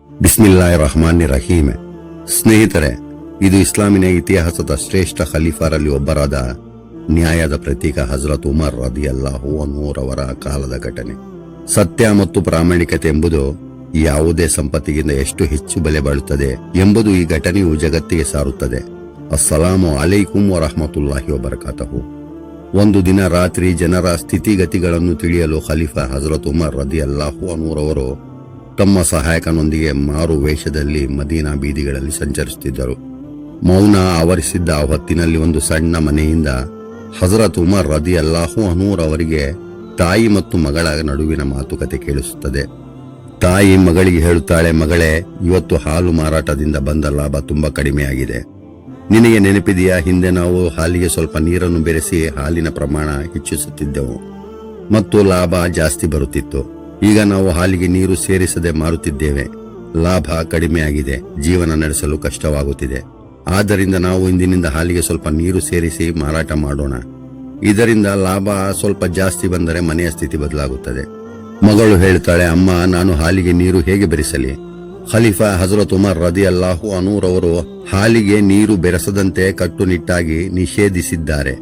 ಬಿಸ್ಮಿಲ್ಲಾಹಿರ್ ರಹಮಾನಿರ್ ರಹೀಮ್. ಸ್ನೇಹಿತರೆ, ಇದು ಇಸ್ಲಾಮಿನ ಇತಿಹಾಸದ ಶ್ರೇಷ್ಠ ಖಲೀಫರಲ್ಲಿ ಒಬ್ಬರಾದ ನ್ಯಾಯದ ಪ್ರತೀಕ ಹಜರತ್ ಉಮರ್ ರದಿಯಲ್ಲಾಹು ಅನ್ಹುರವರ ಕಾಲದ ಘಟನೆ. ಸತ್ಯ ಮತ್ತು ಪ್ರಾಮಾಣಿಕತೆ ಎಂಬುದು ಯಾವುದೇ ಸಂಪತ್ತಿಗಿಂತ ಎಷ್ಟು ಹೆಚ್ಚು ಬೆಲೆ ಬಾಳುತ್ತದೆ ಎಂಬುದು ಈ ಘಟನೆಯು ಜಗತ್ತಿಗೆ ಸಾರುತ್ತದೆ. ಅಸ್ಸಲಾಮು ಅಲೈಕುಂ ವರಹಮತುಲ್ಲಾಹಿ ವಬರಕಾತಹು. ಒಂದು ದಿನ ರಾತ್ರಿ ಜನರ ಸ್ಥಿತಿಗತಿಗಳನ್ನು ತಿಳಿಯಲು ಖಲೀಫಾ ಹಜರತ್ ಉಮರ್ ರದಿಯಲ್ಲಾಹು ಅನ್ಹುರವರು ತಮ್ಮ ಸಹಾಯಕನೊಂದಿಗೆ ಮಾರು ವೇಷದಲ್ಲಿ ಮದೀನಾ ಬೀದಿಗಳಲ್ಲಿ ಸಂಚರಿಸುತ್ತಿದ್ದರು. ಮೌನ ಆವರಿಸಿದ್ದ ಹೊತ್ತಿನಲ್ಲಿ ಒಂದು ಸಣ್ಣ ಮನೆಯಿಂದ ಹಜರತ್ ಉಮರ್ ರದಿಯಲ್ಲಾಹು ಅನ್ಹುರವರಿಗೆ ತಾಯಿ ಮತ್ತು ಮಗಳ ನಡುವಿನ ಮಾತುಕತೆ ಕೇಳಿಸುತ್ತದೆ. ತಾಯಿ ಮಗಳಿಗೆ ಹೇಳುತ್ತಾಳೆ, ಮಗಳೇ, ಇವತ್ತು ಹಾಲು ಮಾರಾಟದಿಂದ ಬಂದ ಲಾಭ ತುಂಬಾ ಕಡಿಮೆಯಾಗಿದೆ. ನಿನಗೆ ನೆನಪಿದೆಯಾ, ಹಿಂದೆ ನಾವು ಹಾಲಿಗೆ ಸ್ವಲ್ಪ ನೀರನ್ನು ಬೆರೆಸಿ ಹಾಲಿನ ಪ್ರಮಾಣ ಹೆಚ್ಚಿಸುತ್ತಿದ್ದೆವು ಮತ್ತು ಲಾಭ ಜಾಸ್ತಿ ಬರುತ್ತಿತ್ತು. ಈಗ ನಾವು ಹಾಲಿಗೆ ನೀರು ಸೇರಿಸದೆ ಮಾರುತ್ತಿದ್ದೇವೆ. ಲಾಭ ಕಡಿಮೆಯಾಗಿದೆ, ಜೀವನ ನಡೆಸಲು ಕಷ್ಟವಾಗುತ್ತಿದೆ. ಆದ್ದರಿಂದ ನಾವು ಇಂದಿನಿಂದ ಹಾಲಿಗೆ ಸ್ವಲ್ಪ ನೀರು ಸೇರಿಸಿ ಮಾರಾಟ ಮಾಡೋಣ. ಇದರಿಂದ ಲಾಭ ಸ್ವಲ್ಪ ಜಾಸ್ತಿ ಬಂದರೆ ಮನೆಯ ಸ್ಥಿತಿ ಬದಲಾಗುತ್ತದೆ. ಮಗಳು ಹೇಳ್ತಾಳೆ, ಅಮ್ಮ, ನಾನು ಹಾಲಿಗೆ ನೀರು ಹೇಗೆ ಬೆರೆಸಲಿ? ಖಲೀಫಾ ಹಜರತ್ ಉಮರ್ ರದಿಯಲ್ಲಾಹು ಅನ್ಹುರವರು ಹಾಲಿಗೆ ನೀರು ಬೆರೆಸದಂತೆ ಕಟ್ಟುನಿಟ್ಟಾಗಿ ನಿಷೇಧಿಸಿದ್ದಾರೆ.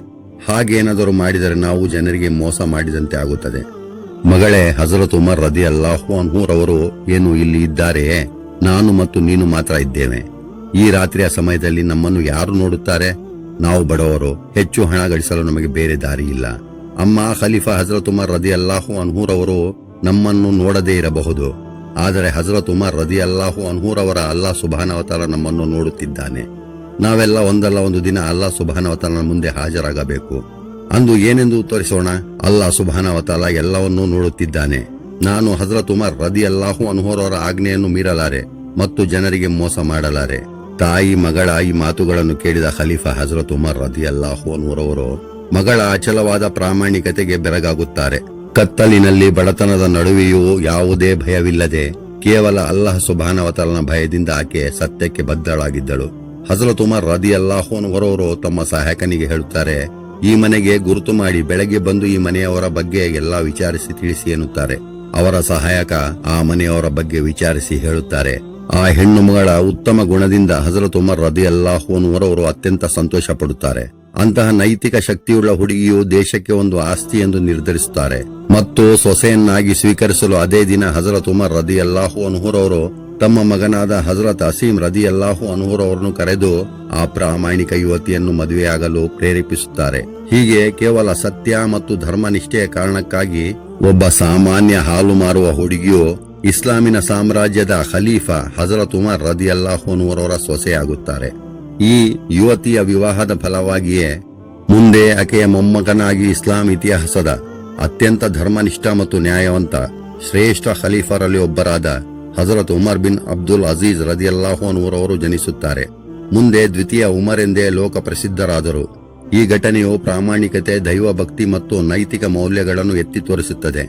ಹಾಗೇನಾದರೂ ಮಾಡಿದರೆ ನಾವು ಜನರಿಗೆ ಮೋಸ ಮಾಡಿದಂತೆ ಆಗುತ್ತದೆ. ಮಗಳೇ, ಹಜರತ್ ಉಮರ್ ರದಿಯಲ್ಲಾಹು ಅನ್ಹುರವರು ಏನು ಇಲ್ಲಿ ಇದ್ದಾರೆಯೇ? ನಾನು ಮತ್ತು ನೀನು ಮಾತ್ರ ಇದ್ದೇವೆ. ಈ ರಾತ್ರಿಯ ಸಮಯದಲ್ಲಿ ನಮ್ಮನ್ನು ಯಾರು ನೋಡುತ್ತಾರೆ? ನಾವು ಬಡವರು, ಹೆಚ್ಚು ಹಣ ಗಳಿಸಲು ನಮಗೆ ಬೇರೆ ದಾರಿ ಇಲ್ಲ. ಅಮ್ಮ, ಖಲೀಫಾ ಹಜರತ್ ಉಮರ್ ರದಿಯಲ್ಲಾಹು ಅನ್ಹುರವರು ನಮ್ಮನ್ನು ನೋಡದೇ ಇರಬಹುದು, ಆದರೆ ಹಜರತ್ ಉಮರ್ ರದಿಯಲ್ಲಾಹು ಅನ್ಹುರವರ ಅಲ್ಲಾಹ್ ಸುಬ್ಹಾನಹು ವ ತಆಲಾ ನಮ್ಮನ್ನು ನೋಡುತ್ತಿದ್ದಾನೆ. ನಾವೆಲ್ಲ ಒಂದಲ್ಲ ಒಂದು ದಿನ ಅಲ್ಲಾಹ್ ಸುಬ್ಹಾನಹು ವ ತಆಲಾ ಮುಂದೆ ಹಾಜರಾಗಬೇಕು. ಅಂದು ಏನೆಂದು ಉತ್ತರಿಸೋಣ? ಅಲ್ಲಾಹ್ ಸುಬ್ಹಾನಹು ವ ತಆಲಾ ಎಲ್ಲವನ್ನೂ ನೋಡುತ್ತಿದ್ದಾನೆ. ನಾನು ಹಜರತ್ ಉಮರ್ ರದಿಯಲ್ಲಾಹು ಅನ್ಹುರವರ ಆಜ್ಞೆಯನ್ನು ಮೀರಲಾರೆ ಮತ್ತು ಜನರಿಗೆ ಮೋಸ ಮಾಡಲಾರೆ. ತಾಯಿ ಮಗಳ ಈ ಮಾತುಗಳನ್ನು ಕೇಳಿದ ಖಲೀಫಾ ಹಜರತ್ ಉಮರ್ ರದಿಯಲ್ಲಾಹು ಅನ್ಹುರವರು ಮಗಳ ಅಚಲವಾದ ಪ್ರಾಮಾಣಿಕತೆಗೆ ಬೆರಗಾಗುತ್ತಾರೆ. ಕತ್ತಲಿನಲ್ಲಿ ಬಡತನದ ನಡುವೆಯೂ ಯಾವುದೇ ಭಯವಿಲ್ಲದೆ ಕೇವಲ ಅಲ್ಲಾಹ್ ಸುಬ್ಹಾನಹು ವ ತಆಲನ ಭಯದಿಂದ ಆಕೆ ಸತ್ಯಕ್ಕೆ ಬದ್ಧಳಾಗಿದ್ದಳು. ಹಜರತ್ ಉಮರ್ ರದಿಯಲ್ಲಾಹು ಅನ್ಹುರವರು ತಮ್ಮ ಸಹಾಯಕನಿಗೆ ಹೇಳುತ್ತಾರೆ, ಈ ಮನೆಗೆ ಗುರುತು ಮಾಡಿ ಬೆಳಗ್ಗೆ ಬಂದು ಈ ಮನೆಯವರ ಬಗ್ಗೆ ಎಲ್ಲಾ ವಿಚಾರಿಸಿ ತಿಳಿಸಿ ಎನ್ನುತ್ತಾರೆ. ಅವರ ಸಹಾಯಕ ಆ ಮನೆಯವರ ಬಗ್ಗೆ ವಿಚಾರಿಸಿ ಹೇಳುತ್ತಾರೆ. ಆ ಹೆಣ್ಣು ಮಗಳ ಉತ್ತಮ ಗುಣದಿಂದ ಹಜರತ್ ಉಮರ್ ರದಿಯಲ್ಲಾಹು ಅನ್ಹುರವರು ಅತ್ಯಂತ ಸಂತೋಷ ಪಡುತ್ತಾರೆ. ಅಂತಹ ನೈತಿಕ ಶಕ್ತಿಯುಳ್ಳ ಹುಡುಗಿಯು ದೇಶಕ್ಕೆ ಒಂದು ಆಸ್ತಿ ಎಂದು ನಿರ್ಧರಿಸುತ್ತಾರೆ ಮತ್ತು ಸೊಸೆಯನ್ನಾಗಿ ಸ್ವೀಕರಿಸಲು ಅದೇ ದಿನ ಹಜರತ್ ಉಮರ್ ರದಿಯಲ್ಲಾಹು ಅನ್ಹುರವರು ತಮ್ಮ ಮಗನಾದ ಹಜರತ್ ಅಸೀಂ ರದಿಯಲ್ಲಾಹು ಅನ್ಹುರವರನ್ನು ಕರೆದು ಆ ಪ್ರಾಮಾಣಿಕ ಯುವತಿಯನ್ನು ಮದುವೆಯಾಗಲು ಪ್ರೇರೇಪಿಸುತ್ತಾರೆ. ಹೀಗೆ ಕೇವಲ ಸತ್ಯ ಮತ್ತು ಧರ್ಮನಿಷ್ಠೆಯ ಕಾರಣಕ್ಕಾಗಿ ಒಬ್ಬ ಸಾಮಾನ್ಯ ಹಾಲು ಮಾರುವ ಹುಡುಗಿಯು ಇಸ್ಲಾಮಿನ ಸಾಮ್ರಾಜ್ಯದ ಖಲೀಫಾ ಹಜರತ್ ಉಮರ್ ರದಿಯಲ್ಲಾಹು ಅನ್ಹುರವರ ಸೊಸೆಯಾಗುತ್ತಾರೆ. ಈ ಯುವತಿಯ ವಿವಾಹದ ಫಲವಾಗಿಯೇ ಮುಂದೆ ಆಕೆಯ ಮೊಮ್ಮಗನಾಗಿ ಇಸ್ಲಾಂ ಇತಿಹಾಸದ ಅತ್ಯಂತ ಧರ್ಮನಿಷ್ಠ ಮತ್ತು ನ್ಯಾಯವಂತ ಶ್ರೇಷ್ಠ ಖಲೀಫರಲ್ಲಿ ಒಬ್ಬರಾದ ಹಜರತ್ ಉಮರ್ ಬಿನ್ ಅಬ್ದುಲ್ ಅಜೀಜ್ ರದಿಯಲ್ಲಾಹು ಅನ್ಹುರವರು ಜನಿಸುತ್ತಾರೆ. ಮುಂದೆ ದ್ವಿತೀಯ ಉಮರ್ ಎಂದೇ ಲೋಕ ಪ್ರಸಿದ್ಧರಾದರು. ಈ ಘಟನೆಯು ಪ್ರಾಮಾಣಿಕತೆ, ದೈವ ಭಕ್ತಿ ಮತ್ತು ನೈತಿಕ ಮೌಲ್ಯಗಳನ್ನು ಎತ್ತಿ ತೋರಿಸುತ್ತದೆ.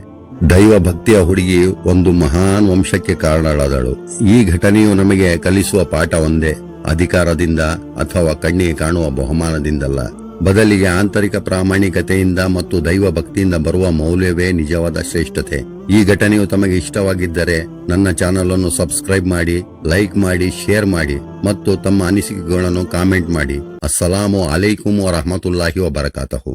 ದೈವ ಭಕ್ತಿಯ ಹುಡುಗಿ ಒಂದು ಮಹಾನ್ ವಂಶಕ್ಕೆ ಕಾರಣಳಾದಳು. ಈ ಘಟನೆಯು ನಮಗೆ ಕಲಿಸುವ ಪಾಠ ಒಂದೇ: ಅಧಿಕಾರದಿಂದ ಅಥವಾ ಕಣ್ಣಿಗೆ ಕಾಣುವ ಬಹುಮಾನದಿಂದಲ್ಲ, ಬದಲಿಗೆ ಆಂತರಿಕ ಪ್ರಾಮಾಣಿಕತೆಯಿಂದ ಮತ್ತು ದೈವ ಭಕ್ತಿಯಿಂದ ಬರುವ ಮೌಲ್ಯವೇ ನಿಜವಾದ ಶ್ರೇಷ್ಠತೆ. ಈ ಘಟನೆಯು ತಮಗೆ ಇಷ್ಟವಾಗಿದ್ದರೆ ನನ್ನ ಚಾನಲ್ ಅನ್ನು ಸಬ್ಸ್ಕ್ರೈಬ್ ಮಾಡಿ, ಲೈಕ್ ಮಾಡಿ, ಶೇರ್ ಮಾಡಿ ಮತ್ತು ತಮ್ಮ ಅನಿಸಿಕೆಗಳನ್ನು ಕಾಮೆಂಟ್ ಮಾಡಿ. ಅಸ್ಸಲಾಮು ಅಲೈಕುಂ ವರಹಮತುಲ್ಲಾಹಿ ವಬರಕಾತಹು.